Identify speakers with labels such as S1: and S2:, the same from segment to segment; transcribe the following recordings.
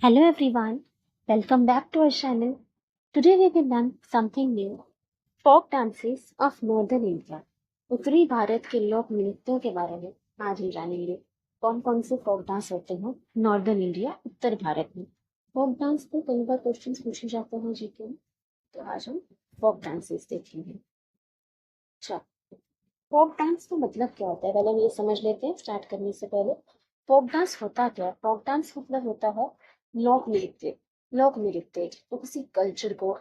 S1: Hello everyone, welcome back to our channel. Today we will learn something new. Folk dances of Northern India. उत्तरी भारत के लोक नृत्यों के बारे में आज हम जानेंगे। कौन कौन से फोक डांस होते हैं नॉर्दर्न इंडिया उत्तर भारत में। फोक डांस पे कई बार क्वेश्चंस पूछे जाते हैं जीके में, तो आज हम फोक डांसेस देखेंगे। अच्छा, फोक डांस का मतलब क्या होता है पहले हम ये समझ लेते हैं स्टार्ट करने से पहले। फोक डांस होता क्या है? फोक डांस मतलब होता है लोक नृत्य। लोक नृत्य तो किसी कल्चर को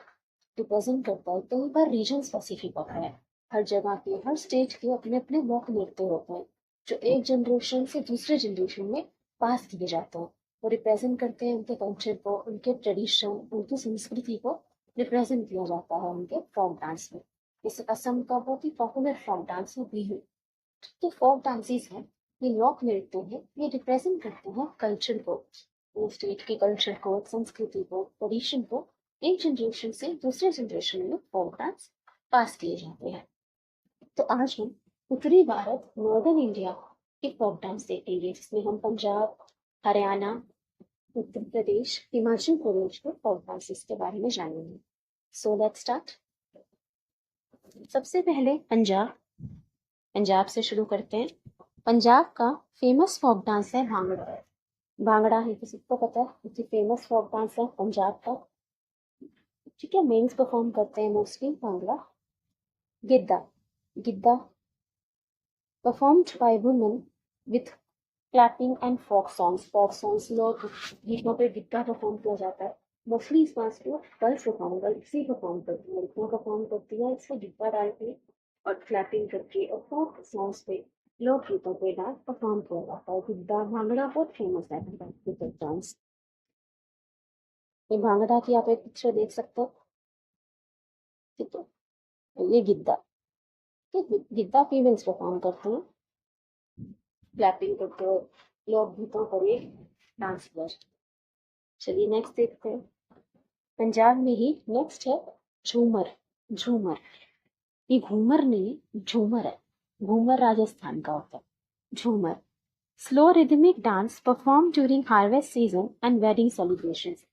S1: रिप्रेजेंट करता है। कई बार रीजन स्पेसिफिक होता है। हर जगह के हर स्टेट के अपने अपने लोक नृत्य होते हैं जो एक जनरेशन से दूसरे जनरेशन में पास किए जाते हैं। वो रिप्रेजेंट करते हैं उनके कल्चर को, उनके ट्रेडिशन, उनकी संस्कृति को रिप्रेजेंट किया जाता है उनके फोक डांस में। जैसे असम का बहुत ही पॉपुलर फोक डांस है बिहू। तो फोक डांसेस हैं, ये लोक नृत्य है, ये रिप्रेजेंट करते हैं कल्चर को, वो स्टेट के कल्चर को, संस्कृति को, ट्रेडिशन को एक जनरेशन से दूसरे जनरेशन में फोक डांस पास किए जाते हैं। तो आज हम उत्तरी भारत नॉर्दर्न इंडिया के फोक डांस देखेंगे जिसमें हम पंजाब, हरियाणा, उत्तर प्रदेश, हिमाचल प्रदेश के फोक डांसेस के बारे में जानेंगे। So let's start. सबसे पहले पंजाब से शुरू करते हैं। पंजाब का फेमस फोक डांस है भांगड़ा। भांगड़ा है तो सबको पता है, सबसे फेमस फोक डांस है पंजाब का। ठीक है, मेंस परफॉर्म करते हैं mostly bhangra. Giddha giddha performed by women with clapping and folk songs. Folk songs लोग गीतों पे गिद्दा परफॉर्म किया जाता है। मोस्टली इस डांस को गर्ल्स परफॉर्म करती है, लड़कियां परफॉर्म करती है इसमें गिद्दा डाल के और क्लैपिंग करके और फोक सॉन्ग्स पे लोक गीतों पे डांस परफॉर्म किया जाता है। गिद्दा भांगड़ा बहुत फेमस है डांस। ये भांगड़ा की आप एक पिक्चर देख सकते हो। ठीक है, ये गिद्दा। ठीक, गिद्दा फीमेल्स परफॉर्म करते हैं, क्लैपिंग करते हो, लोक गीतों पर ये डांस किया जाता है। चलिए नेक्स्ट देखते हैं। पंजाब में ही नेक्स्ट है झूमर। झूमर, ये घूमर नहीं झूमर है। घूमर राजस्थान का होता है। झूमर slow rhythmic dance perform during harvest season and wedding celebrations.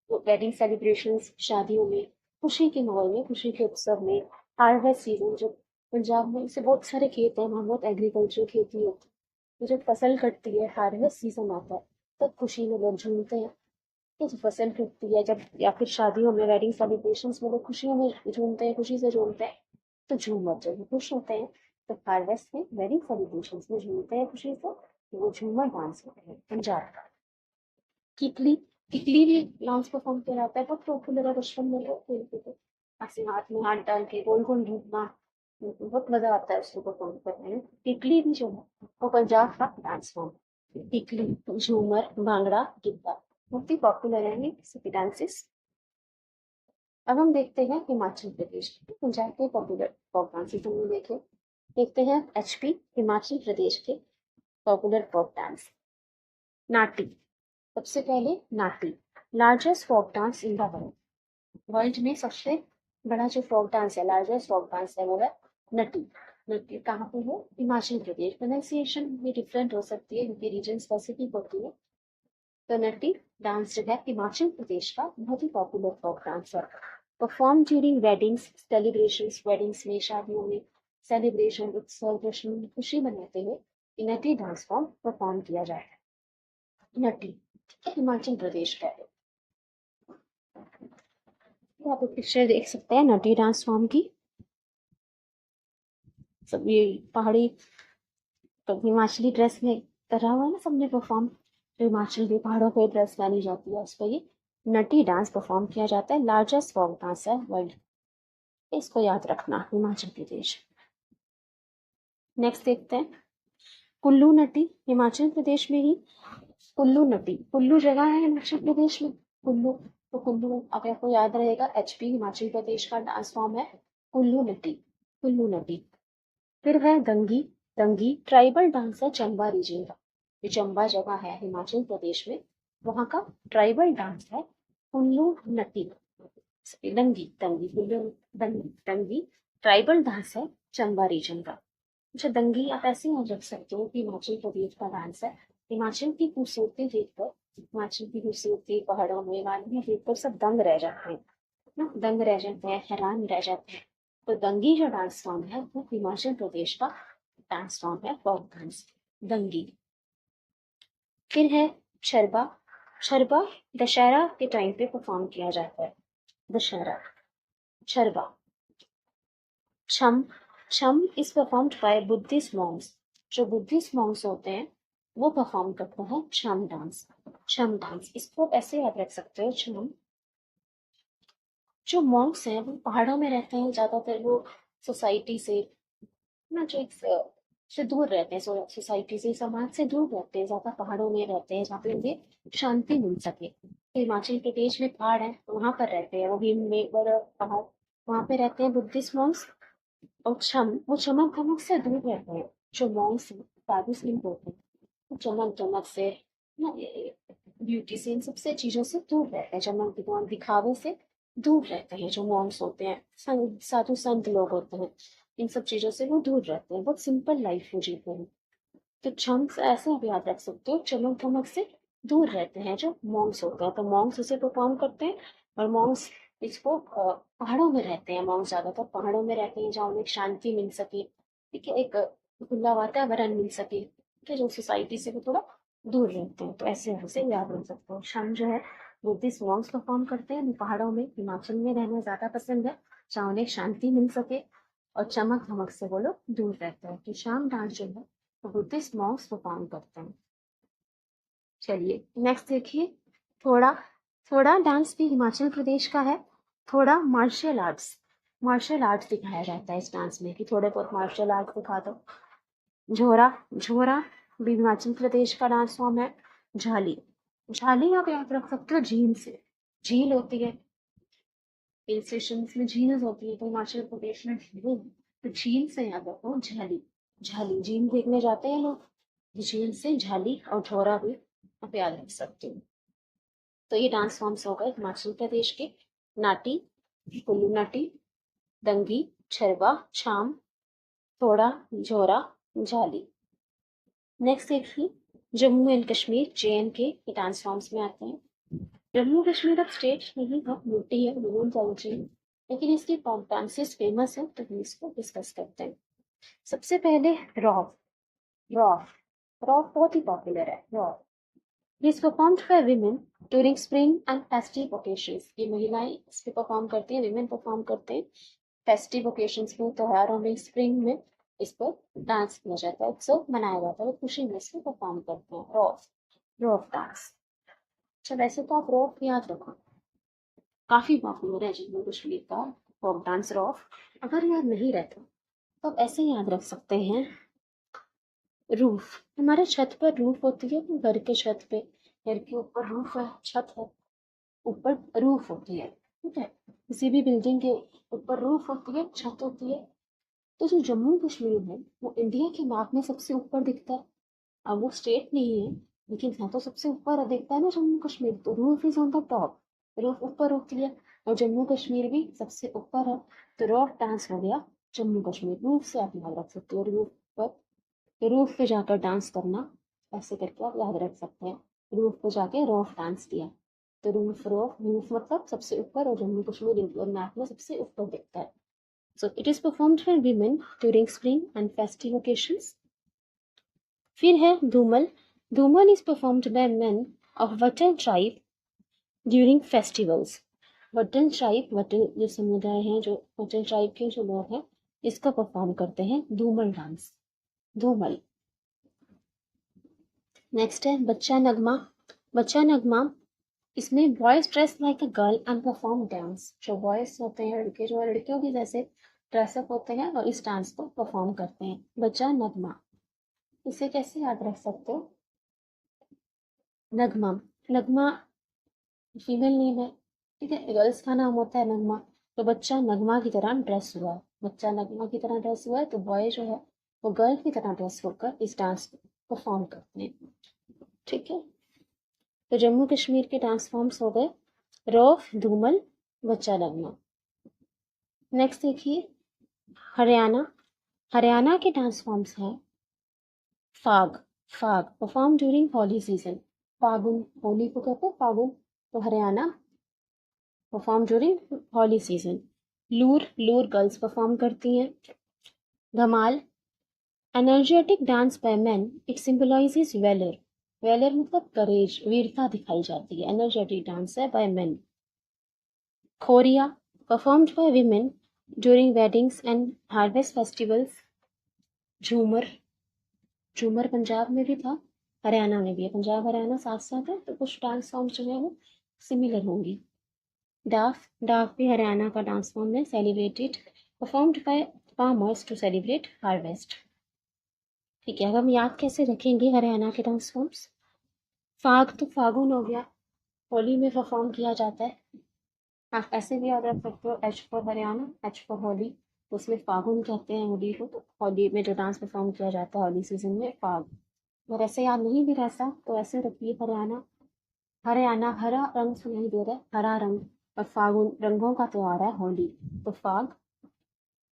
S1: Wedding celebrations, शादियों में, खुशी के माहौल में, खुशी के उत्सव में, हार्वेस्ट सीजन जब पंजाब में से बहुत सारे खेत हैं, वहाँ बहुत एग्रीकल्चर खेती होती है, तो जब फसल कटती है, हार्वेस्ट सीजन आता है, तब खुशी में लोग झूमते हैं। तो जब फसल कटती है, जब या फिर शादियों में, वेडिंग सेलिब्रेशंस में लोग खुशियों में झूमते हैं, खुशी से झूमते हैं, तो झूमर जब खुश होते हैं तो हार्वेस्ट में, वेडिंग सेलिब्रेशंस में झूमते हैं खुशी से, तो वो झूमर डांस होते हैं पंजाब का। किकली किकली भी डांस परफॉर्म किया जाता है, बहुत पॉपुलर है, बचपन में लोग खेलते थे। ऐसे हाथ में हाथ डाल के गोल गोल घूमना, बहुत मजा आता है उसको परफॉर्म करने में। किकली भी जो है वो पंजाब का डांस फॉर्म। किकली, झूमर, भांगड़ा, गिद्दा बहुत ही पॉपुलर है ये सभी डांसेस। अब हम देखते हैं हिमाचल प्रदेश। पंजाब के पॉपुलर फोक डांसेस हमने देखे। देखते हैं एचपी हिमाचल प्रदेश के पॉपुलर फोक डांस। नाटी, सबसे पहले Nati, largest folk dance in the world. World में सबसे बड़ा जो फोक डांस है, लार्जेस्ट फोक डांस है, वो है नटी। नटी कहाँ पे है? हिमाचल प्रदेश। प्रोनाउंसिएशन भी डिफरेंट हो सकती है क्योंकि रीजन स्पेसिफिक होती है। तो नटी डांस जो है हिमाचल प्रदेश का बहुत ही पॉपुलर फोक डांस है। Perform during weddings celebrations, weddings में, शादियों में, सेलिब्रेशन, उत्सव, जश्न, खुशी मनाते हुए नटी डांस फॉर्म परफॉर्म किया जाता है। नटी हिमाचल प्रदेश का है। आप एक पिक्चर देख सकते हैं नटी डांस फॉर्म की। सब ये पहाड़ी तो हिमाचली ड्रेस में करा हुआ है ना सबने परफॉर्म। हिमाचल के पहाड़ों पे ड्रेस पहनी जाती है, उस पर ये नटी डांस परफॉर्म किया जाता है। लार्जेस्ट फोक डांस है वर्ल्ड, इसको याद रखना, हिमाचल प्रदेश। नेक्स्ट देखते हैं कुल्लू नटी, हिमाचल प्रदेश में ही। कुल्लू नटी, कुल्लू जगह है हिमाचल प्रदेश में, कुल्लू। तो कुल्लू अब आपको याद रहेगा, एचपी हिमाचल प्रदेश का डांस फॉर्म है कुल्लू नटी। कुल्लू नटी। फिर है दंगी। दंगी ट्राइबल डांस है चंबा रीजन का। जो चंबा जगह है हिमाचल प्रदेश में, वहाँ का ट्राइबल डांस है कुल्लू नटी। दंगी दंगी कुल्लू दंगी दंगी ट्राइबल डांस है चंबा रीजन का। अच्छा, दंगी आप ऐसे याद रख सकते हो कि हिमाचल प्रदेश का डांस है। हिमाचल की खूबसूरती देखकर हिमाचल की खूबसूरती पहाड़ों में वादियों के ऊपर सब दंग रह जाते हैं ना, दंग रह जाते हैं, हैरान रह जाते हैं। तो दंगी जो डांस फॉर्म है वो हिमाचल प्रदेश का डांस फॉर्म है, फोक डांस, दंगी। फिर है छरबा। छरबा दशहरा के टाइम पे परफॉर्म किया जाता है, दशहरा, छरबा। छम, छम is performed bye Buddhist Monks. जो बुद्धिस्ट मॉन्क्स होते हैं वो परफॉर्म करते हैं छम डांस, छम डांस। इसको आप ऐसे याद रख सकते हो, छम। जो मॉन्क्स हैं वो पहाड़ों में रहते हैं ज्यादातर, वो सोसाइटी से ना, जो एक से दूर रहते हैं, सोसाइटी से, समाज से दूर रहते हैं, ज्यादा पहाड़ों में रहते हैं जहाँ पे उन्हें शांति मिल सके। तो हिमाचल प्रदेश में पहाड़ है तो वहां पर रहते हैं वो, हिम में बर्फ पहाड़, वहां पे रहते हैं बुद्धिस्ट मॉन्क्स। और वो चमक धमक से दूर रहते हैं। जो मॉन्क्स हैं, साधु संत होते हैं, वो चमक धमक से ना, ब्यूटी से, इन सबसे चीजों से दूर रहते हैं, चमक दमक दिखावे से दूर रहते हैं। जो मॉन्क्स होते हैं, साधु संत लोग होते हैं, इन सब चीजों से वो दूर रहते हैं, बहुत सिंपल लाइफ वो जीते हैं। तो चंक्स ऐसे आप याद रख सकते हो, चमक धमक से दूर रहते हैं जो मॉन्क्स होते हैं, तो मॉन्क्स उसे परफॉर्म करते हैं। और मॉन्क्स इसको पहाड़ों में रहते हैं, मॉन्क्स ज्यादातर पहाड़ों में रहते हैं जहाँ उन्हें शांति मिल सके, ठीक है, एक खुला वातावरण मिल सके, ठीक है, जो सोसाइटी से वो थोड़ा दूर रहते हैं। तो ऐसे आप उसे याद रख सकते हो। शम जो है बुद्धिस्ट मॉन्क्स परफॉर्म करते हैं, उन्हें पहाड़ों में, हिमाचल में रहना ज्यादा पसंद है जहाँ उन्हें शांति मिल सके, और चमक धमक से वो लोग दूर रहते हैं। तो शाम डांस जो है वो बुद्धिस्ट मॉन्क्स परफॉर्म करते हैं। चलिए नेक्स्ट देखिए, थोड़ा। थोड़ा डांस भी हिमाचल प्रदेश का है। थोड़ा मार्शल आर्ट्स, मार्शल आर्ट्स दिखाया जाता है इस डांस में, कि थोड़े बहुत मार्शल आर्ट्स दिखा दो। झोरा, झोरा भी हिमाचल प्रदेश का डांस फॉर्म है। झाली, झाली आप याद रख सकते हो झील से, झील होती है, हिल स्टेशन में झील होती है, तो हिमाचल प्रदेश में झील, तो झील से याद रखो झाली। झाली झील देखने जाते हैं लोग, झील से झाली, और झोरा भी आप याद रख सकते हो। तो ये डांस फॉर्म्स हो गए हिमाचल प्रदेश के, नाटी, कुल्लू नाटी, दंगी, छरबा, छाम, थोड़ा, झोरा, झाली। नेक्स्ट देखिए, जम्मू एंड कश्मीर, JNK, ये डांस फॉर्म्स में आते हैं। जम्मू कश्मीर अब स्टेट नहीं है, यूटी है, यूनियन टेरिटरी, लेकिन इसकी डांसेस फेमस है, तो हम इसको डिस्कस करते हैं। सबसे पहले रॉफ, रॉफ, रॉफ बहुत ही पॉपुलर है, rough. It is performed by women during spring and festive occasions. ये महिलाएं इस पे परफॉर्म करती हैं, women परफॉर्म करते हैं फेस्टिव ओकेशंस में, त्योहारों में, स्प्रिंग में इस पर डांस किया जाता है, उत्सव मनाया जाता है, खुशी में इसको परफॉर्म करते हैं, रॉफ, रॉफ डांस। अच्छा, वैसे तो आप रॉफ याद रखो, काफी पॉपुलर है जम्मू कश्मीर का फोक डांस रॉफ। अगर याद नहीं रहता तो आप ऐसे याद रख सकते हैं, रूफ। हमारे छत पर रूफ होती है, घर के छत पे, घर के ऊपर रूफ है, छत है, ऊपर रूफ होती है, ठीक है, किसी भी बिल्डिंग के ऊपर रूफ होती है, छत होती है। तो जो जम्मू कश्मीर है वो इंडिया के मैप में सबसे ऊपर दिखता है। अब वो स्टेट नहीं है, लेकिन है तो सबसे ऊपर दिखता है ना जम्मू कश्मीर, तो roof is on the top, roof ऊपर होती है, और जम्मू कश्मीर भी सबसे ऊपर है। तो रॉफ डांस हो गया जम्मू कश्मीर, रूफ से आप याद रख सकते हो, रूफ पर, तो रूफ पे जाकर डांस करना, ऐसे करके आप याद रख सकते हैं, रूफ पे जाके रॉफ डांस किया। तो रूफ, रॉफ, रूफ मतलब सबसे ऊपर, और जम्मू कश्मीर इंडियन मैप में सबसे ऊपर दिखता है। So it is performed by women during spring and festive occasions. फिर है Dhumal. Dhumal is performed by men of Vatal tribe during festivals. Vatal tribe, Vatal जो समुदाय है, जो वटल ट्राइब के जो लोग हैं, इसका परफॉर्म करते हैं धूमल डांस, धूमल। नेक्स्ट है बच्चा नगमा। बच्चा नगमा, इसमें boys dress like a girl and perform dance. जो बॉयज होते हैं, लड़के जो है लड़कियों की जैसे ड्रेसअप होते हैं और इस डांस को परफॉर्म करते हैं, बच्चा नगमा। इसे कैसे याद रख सकते हो, नगमा, नगमा फीमेल नेम है, ठीक है, गर्ल्स का नाम होता है नगमा। तो बच्चा नगमा की तरह ड्रेस हुआ है, बच्चा नगमा की तरह ड्रेस हुआ है, तो बॉय जो है वो गर्ल की तरह ड्रेस होकर इस डांस को परफॉर्म करते हैं, ठीक है। तो जम्मू कश्मीर के डांस फॉर्म्स हो गए रौफ, धूमल, बच्चा नगमा। नेक्स्ट देखिए हरियाणा। हरियाणा के डांस फॉर्म्स हैं Phag, Phag perform during Holi season. Phagun, Holi को कहते हैं फागुन, तो Haryana perform during Holi season. Loor girls perform करती हैं। Dhamal, energetic dance by men, it symbolizes valour. Valour मतलब करेज, वीरता दिखाई जाती है, एनर्जेटिक डांस है by men. Khoria, performed by women during weddings and harvest festivals. Jhumar, Jhumar Punjab में भी था, हरियाणा में भी है, पंजाब हरियाणा साथ साथ है, तो कुछ डांस फॉर्म जो है वो सिमिलर होंगी। डाफ, डाफ भी हरियाणा का डांस फॉर्म है, celebrated, performed by farmers to celebrate harvest. ठीक है, अब हम याद कैसे रखेंगे हरियाणा के डांस फॉर्म्स। फाग तो फागुन हो गया, होली में परफॉर्म किया जाता है। आप ऐसे भी याद रख सकते हो, H for Haryana, H for Holi, तो उसमें फागुन कहते हैं होली को, तो होली में जो डांस परफॉर्म किया जाता है होली सीजन में, फाग। अगर ऐसे याद नहीं भी रहता तो ऐसे रखिए, हरियाणा, हरियाणा हरा रंग सुनाई दे रहा है, हरा रंग, और फागुन रंगों का त्योहार है होली, तो फाग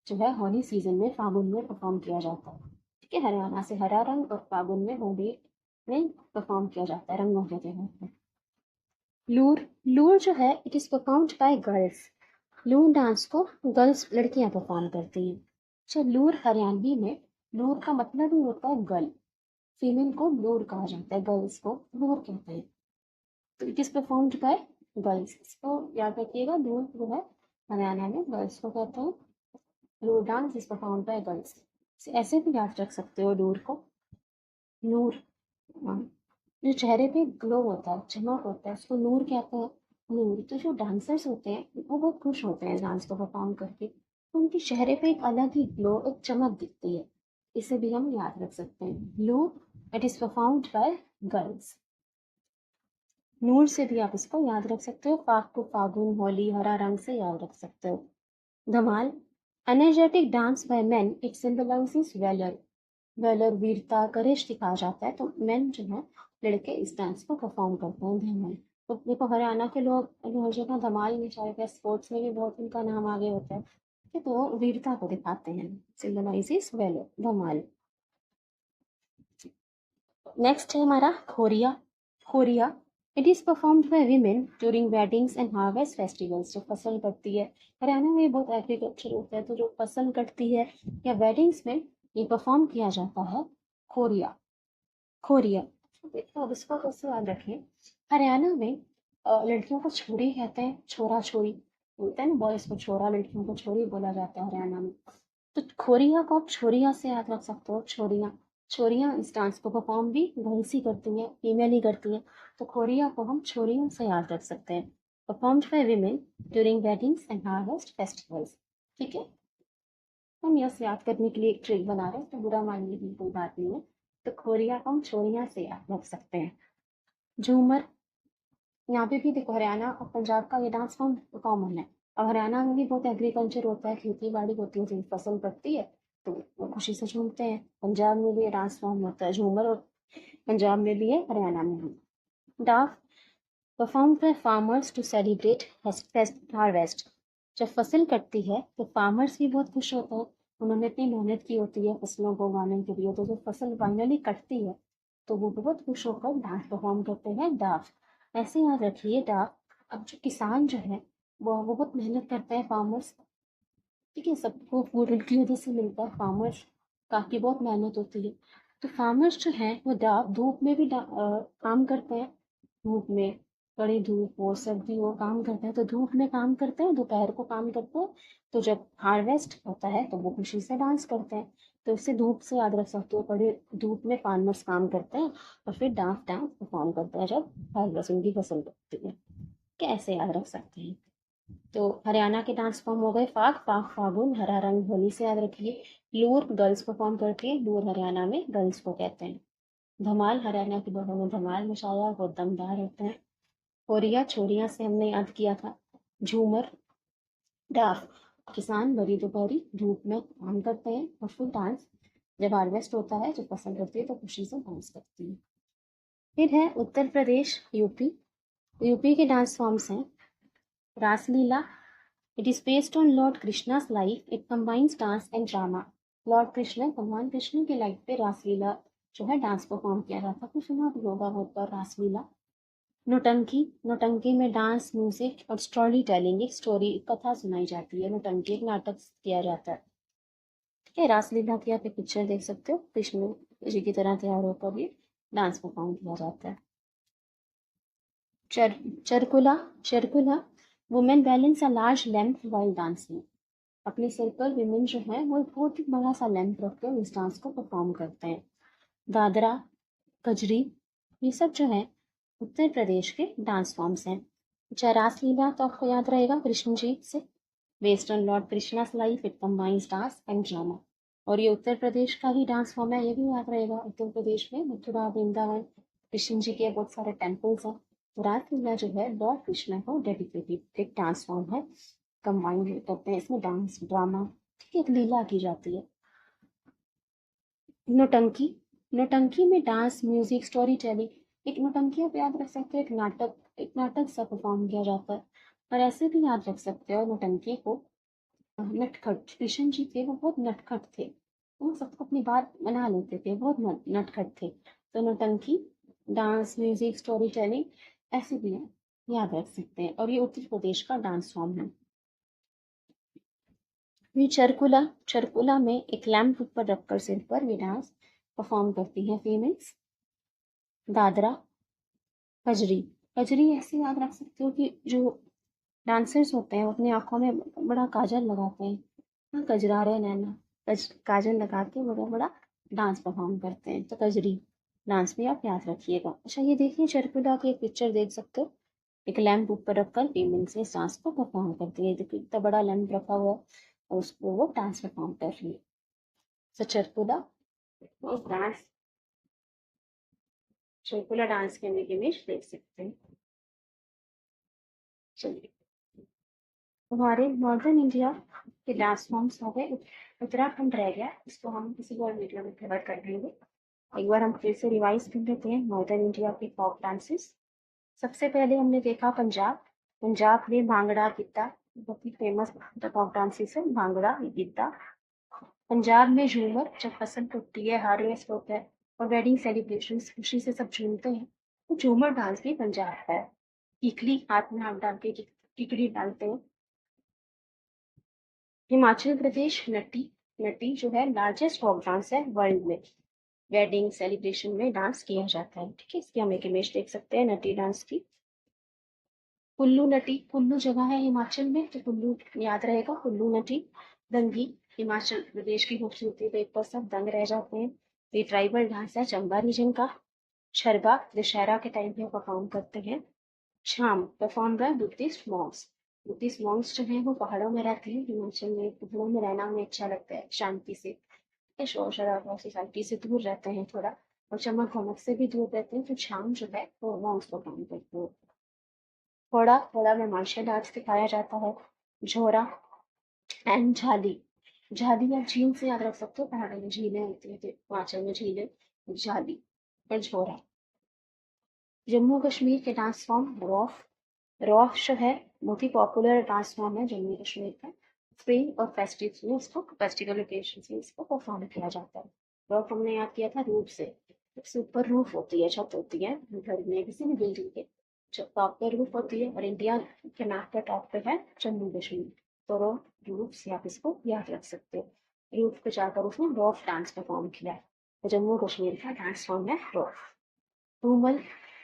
S1: जो है होली सीजन में फागुन में परफॉर्म किया जाता है। ठीक है, हरियाणा से हरा रंग, और फागुन में होली में परफॉर्म किया जाता है रंगों के त्योहार पर। लूर, लूर जो है it is performed by girls. Lure dance को गर्ल्स, लड़कियां परफॉर्म करती हैं। अच्छा, लूर हरियाणवी में लूर का मतलब ही होता है गर्ल, फीमेल को लूर कहा जाता है, गर्ल्स को लूर कहते हैं, तो it is performed by girls. इसको याद रखिएगा, लूर जो है हरियाणा में गर्ल्स को कहते हैं, Loor dance is performed by girls. ऐसे भी याद रख सकते हो लूर को, नूर, हाँ, जो चेहरे पे ग्लो होता है, चमक होता है, उसको नूर कहते हैं। नूर, तो जो डांसर्स होते हैं वो बहुत खुश होते हैं डांस को परफॉर्म करके, तो उनके चेहरे पे एक अलग ही ग्लो, एक चमक दिखती है, इसे भी हम याद रख सकते हैं। Loor it is performed by girls. Noor से भी आप इसको याद रख सकते हो, फाग को फागुन, होली, हरा रंग से याद रख सकते हो। Dhamal, energetic dance by men, it symbolizes valour. Valour, वीरता, करेज दिखाया जाता है, तो मेन जो है लड़के इस डांस को परफॉर्म करते हैं, धमाल। तो देखो हरियाणा के लोग हर जगह धमाल नचाए, स्पोर्ट्स में भी बहुत उनका नाम आगे होता है, ठीक है, तो वो वीरता को दिखाते हैं, सिंबलाइजेस वेलर, धमाल। नेक्स्ट है हमारा Khoria. Khoria, it is performed by women during weddings and harvest festivals. जो फसल कटती है, हरियाणा में बहुत एग्रीकल्चर होता है, तो जो फसल कटती है या वेडिंग्स में ये परफॉर्म किया जाता है, खोरिया। खोरिया, देखो अब इसको कैसे याद रखें। हरियाणा में लड़कियों को छोरी कहते हैं, छोरा छोरी बोलते हैं ना, बॉयज को छोरा, लड़कियों को छोरी बोला जाता है हरियाणा में, तो खोरिया को आप छोरिया से याद रख सकते हो, छोरिया। छोरियाँ इस डांस को परफॉर्म भी गर्ल्स ही करती हैं, फीमेल ही करती हैं, तो खोरिया को हम छोरियों से याद रख सकते हैं। Performed by women during weddings and harvest festivals. ठीक है, हम यस याद करने के लिए एक ट्रिक बना रहे हैं, तो बुरा मानने की कोई बात नहीं है, तो खोरिया को हम छोरिया से याद रख सकते हैं। झूमर, यहाँ पे भी देखो हरियाणा और पंजाब का ये डांस फॉर्म कॉमन है, और हरियाणा में भी बहुत एग्रीकल्चर होता है, खेती बाड़ी होती है, जब फसल कटती है तो वो खुशी से झूमते हैं। पंजाब में भी ये डांस फॉर्म होता है झूमर, और पंजाब में भी है, हरियाणा में भी। Daph, perform by farmers to celebrate harvest. जब फसल कटती है तो फार्मर्स भी बहुत खुश होते हैं, उन्होंने इतनी मेहनत की होती है फसलों को उगाने के लिए, तो जब फसल फाइनली कटती है तो वो बहुत खुश होकर डांस परफॉर्म करते हैं, डाफ। ऐसे याद रखिए डाफ। अब जो किसान जो है वो बहुत मेहनत करते हैं, फार्मर्स, ठीक है, सबको फूड उनकी वजह से मिलता है, फार्मर्स काफ़ी बहुत मेहनत होती है, तो फार्मर्स जो है वो धूप में भी काम करते हैं, धूप में, कड़ी धूप हो सर्दी हो काम करते हैं, तो धूप में काम करते हैं, दोपहर को काम करते हैं, तो जब हार्वेस्ट होता है तो वो खुशी से डांस करते हैं, तो इसे धूप से याद रख सकते हो, कड़ी धूप में फार्मर्स काम करते हैं और फिर डांस परफॉर्म करते हैं जब हार्वेस्ट उनकी फसल करती है, कैसे याद रख सकते हैं। तो हरियाणा के डांस फॉर्म हो गए फाग, फाग फागुन, हरा रंग होली से याद रखिए। लूर गर्ल्स परफॉर्म करती है, लूर हरियाणा में गर्ल्स को कहते हैं। धमाल, हरियाणा के लोगों ने धमाल मचाया, वो दमदार होते हैं। कोरिया, छोरिया से हमने याद किया था। झूमर, डाफ, किसान बड़ी दोपहरी धूप में काम करते हैं, और फिर डांस जब हार्वेस्ट होता है, जब फसल करती है तो खुशी से डांस करती है। फिर है उत्तर प्रदेश, यूपी। यूपी के डांस फॉर्म्स हैं रासलीला, it is based on Lord Krishna's life. It combines dance and drama. Lord Krishna, भगवान कृष्ण की लाइफ पे रासलीला जो है डांस परफॉर्म किया जाता है। तो सुना भी होगा बहुत बार रासलीला। नौटंकी, नौटंकी में डांस, म्यूजिक और स्टोरी टेलिंग, एक स्टोरी कथा सुनाई जाती है। नौटंकी एक नाटक किया जाता है। ठीक है, रासलीला की आप एक पिक्चर देख सकते हो, कृष्ण जी की तरह तैयार होकर भी डांस परफॉर्म किया जाता है। चर Charkula, Charkula, women balance a large lamp while dancing. अपने सिर पर विमेन जो है वो एक बहुत ही बड़ा सा लैम्प रखकर इस डांस को परफॉर्म करते हैं। दादरा, कजरी, ये सब जो है उत्तर प्रदेश के डांस फॉर्म्स हैं। अच्छा, रासलीला तो आपको याद रहेगा कृष्ण जी से, based on lord Krishna's life, it combines dance and drama. और ये उत्तर प्रदेश का ही डांस फॉर्म है, ये भी याद रहेगा। उत्तर प्रदेश में मथुरा, वृंदावन, कृष्ण जी के बहुत सारे टेम्पल्स हैं। तो रासलीला जो है लॉर्ड कृष्णा को डेडिकेटेड एक डांस फॉर्म है। कंबाइन करते हैं इसमें डांस ड्रामा, ठीक है, एक लीला की जाती है। नौटंकी, नौटंकी में डांस, म्यूजिक, स्टोरी टेलिंग। एक नौटंकी आप याद रख सकते हो, एक नाटक सा परफॉर्म किया जाता है। और ऐसे भी याद रख सकते हो नौटंकी को, नटखट, कृष्ण जी थे वो बहुत नटखट थे, वो सबको अपनी बात बना लेते थे, बहुत नटखट थे। तो नौटंकी डांस, म्यूजिक, स्टोरी टेलिंग ऐसे भी याद रख सकते हैं। और ये उत्तर प्रदेश का डांस फॉर्म है। ये चरकुला, चरकुला में एक लैम्प ऊपर रखकर सिर पर ये डांस परफॉर्म करती हैं फीमेल्स। दादरा, कजरी, कजरी ऐसे याद रख सकते हो कि जो डांसर्स होते हैं वो अपनी आंखों में बड़ा काजल लगाते हैं, हाँ, कजरा रहे नैना, काजल लगा के बड़ा बड़ा डांस परफॉर्म करते हैं। तो कजरी डांस भी आप याद रखिएगा। अच्छा, ये देखिए चरकुला की एक पिक्चर देख सकते हो, एक लैम्प ऊपर रखकर फीमेल्स इस डांस को परफॉर्म करती है। देखिए इतना बड़ा लैम्प रखा हुआ है और उसको वो डांस परफॉर्म कर रही है। तो चरकुला वो डांस, चरकुला डांस करने की इमेज देख सकते हैं। चलिए, हमारे नॉर्दर्न इंडिया के डांस फॉर्म्स हो गए। उत्तराखंड रह गया, इसको हम किसी और वीडियो में कवर कर लेंगे। एक बार हम फिर से रिवाइज कर लेते हैं नॉर्दर्न इंडिया के फोक डांसेस। सबसे पहले हमने देखा पंजाब। पंजाब में भांगड़ा, गिद्दा, बहुत ही फेमस फोक डांसेस है भांगड़ा, गिद्दा। पंजाब में झूमर, जब फसल टूटती है, हार्वेस्ट होता है और वेडिंग सेलिब्रेशन, खुशी से सब झूमते हैं, तो झूमर डांस भी पंजाब का है। किकली, हाथ में हाथ डाल के किकली डालते हैं। हिमाचल प्रदेश, नटी, नटी जो है लार्जेस्ट फोक डांस है वर्ल्ड में। वेडिंग सेलिब्रेशन में डांस किया जाता है। ठीक है, इसकी हम एक इमेज देख सकते हैं नटी डांस की। कुल्लू नटी, कुल्लू जगह है हिमाचल में, तो कुल्लू याद रहेगा। कुल्लू नटी। दंगी, हिमाचल प्रदेश की खूबसूरती देख कर सब दंग रह जाते हैं। ये ट्राइबल डांस है चंबा रीजन का। शरबा, दशहरा के टाइम पे परफॉर्म करते हैं। शाम, perform by Buddhist Monks. Buddhist Monks जो है वो पहाड़ों में रहते हैं। हिमाचल में पहाड़ों में रहना हमें अच्छा लगता है, शांति से, शोर शराबा सोसाइटी से दूर रहते हैं थोड़ा, और चमक धमक से भी दूर रहते हैं। तो शाम जो है वो मॉन्क्स परफॉर्म करते हैं। थोड़ा थोड़ा में मार्शल आर्ट्स दिखाया जाता है। झोरा एंड झाली, झाली आप झील से याद रख सकते हो, पहाड़ों में झीलें होती है तो हिमाचल में झीलें, झाली और झोरा। जम्मू कश्मीर के डांस फॉर्म रॉफ, रॉफ जो है बहुत ही पॉपुलर डांस फॉर्म है जम्मू कश्मीर का। स्प्रिंग और फेस्टिव में इसको, फेस्टिवल ओकेजन में इसको परफॉर्म किया जाता है। रॉफ हमने याद किया था रूफ से, सबसे ऊपर रूफ होती है, छत होती है घर में किसी भी बिल्डिंग के, छत टॉप पे रूफ होती है। और इंडिया के मैप पे टॉप पे है जम्मू कश्मीर। तो रूफ से आप इसको याद रख सकते हो। रूफ पे जाकर उसने रॉफ डांस परफॉर्म किया है। तो जम्मू कश्मीर का डांस फॉर्म है रॉफ। धूमल,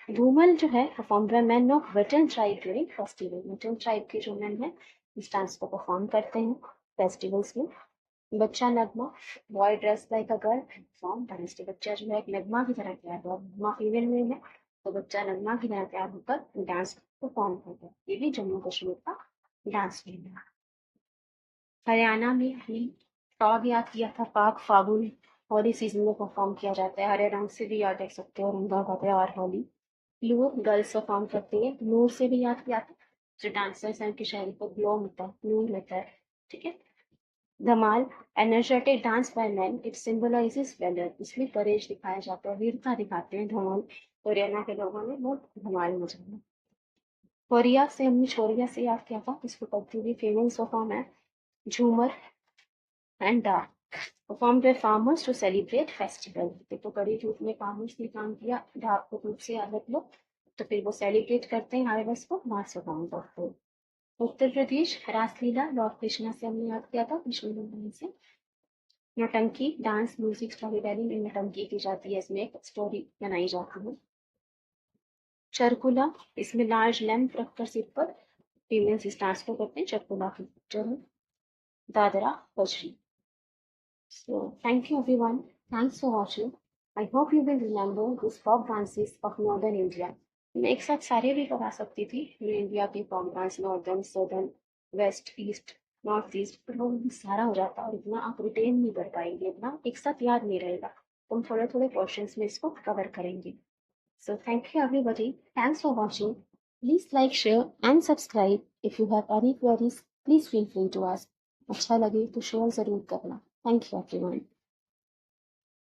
S1: धूमल जो है perform by man of Vatan tribe during festival. Vatan tribe के जो मैन हैं इस डांस को परफॉर्म करते हैं फेस्टिवल्स में। Bacha Nagma, boy dress like a girl perform dance. तो बच्चा जो है एक नगमा की तरह तैयार हुआ, नगमा फीमेल में है तो बच्चा नगमा की तरह तैयार होकर डांस परफॉर्म करता है। ये भी जम्मू कश्मीर का डांस फॉर्म है। हरियाणा में हमने फाग याद किया था, फाग फागुन होली सीजन में परफॉर्म किया जाता है। हरे रंग से भी याद रख सकते हो, रंगा का त्योहार होली। लूर, गर्ल्स परफॉर्म करती है। नूर से भी याद किया था, जो डांसर्स हैं उनके चेहरे पर ग्लो होता है, नूर रहता है। ठीक है। Dhamal, energetic dance by man, it symbolizes valour. इसमें करेज दिखाया जाता है, वीरता दिखाते हैं। धमाल हरियाणा के लोगों ने बहुत धमाल मचाया। कोरिया से हमने छोरिया से याद किया था, इसको करती हुई फेमस परफॉर्म है झूमर एंड डाक। Perform by farmers to celebrate festival. देखो कड़ी जूट में फार्मर्स ने काम किया, ढाक को धूप से याद रख लो। तो फिर वो सेलिब्रेट करते हैं हार्वेस्ट को, मार्च से काम करते हैं। उत्तर प्रदेश रासलीला, लॉर्ड कृष्णा से हमने याद किया था, कृष्ण भगवान से। नौटंकी डांस म्यूजिक स्टोरी टेलिंग में नौटंकी की जाती है, इसमें एक स्टोरी बनाई जाती है। चरकुला, इसमें लार्ज लैम्प रखकर सिर पर फीमेल्स इस डांस को करते हैं, चरकुला की पिक्चर है। दादरा बजरी। So thank you everyone. Thanks for watching. I hope you will remember these folk dances of northern India. मैं एक साथ सारे भी करा सकती थी, ये इंडिया के folk dance, northern, southern, west, east, north east, पर वो सारा हो जाता और इतना आप रिटेन नहीं कर पाएंगे, इतना एक साथ याद नहीं रहेगा। तुम थोड़े थोड़े क्वेश्चंस में इसको कवर करेंगे। So thank you everybody. Thanks for watching. Please like, share and subscribe. If you have any queries, please feel free to ask. अच्छा लगे तो शेयर जरूर करना। Thank you everyone.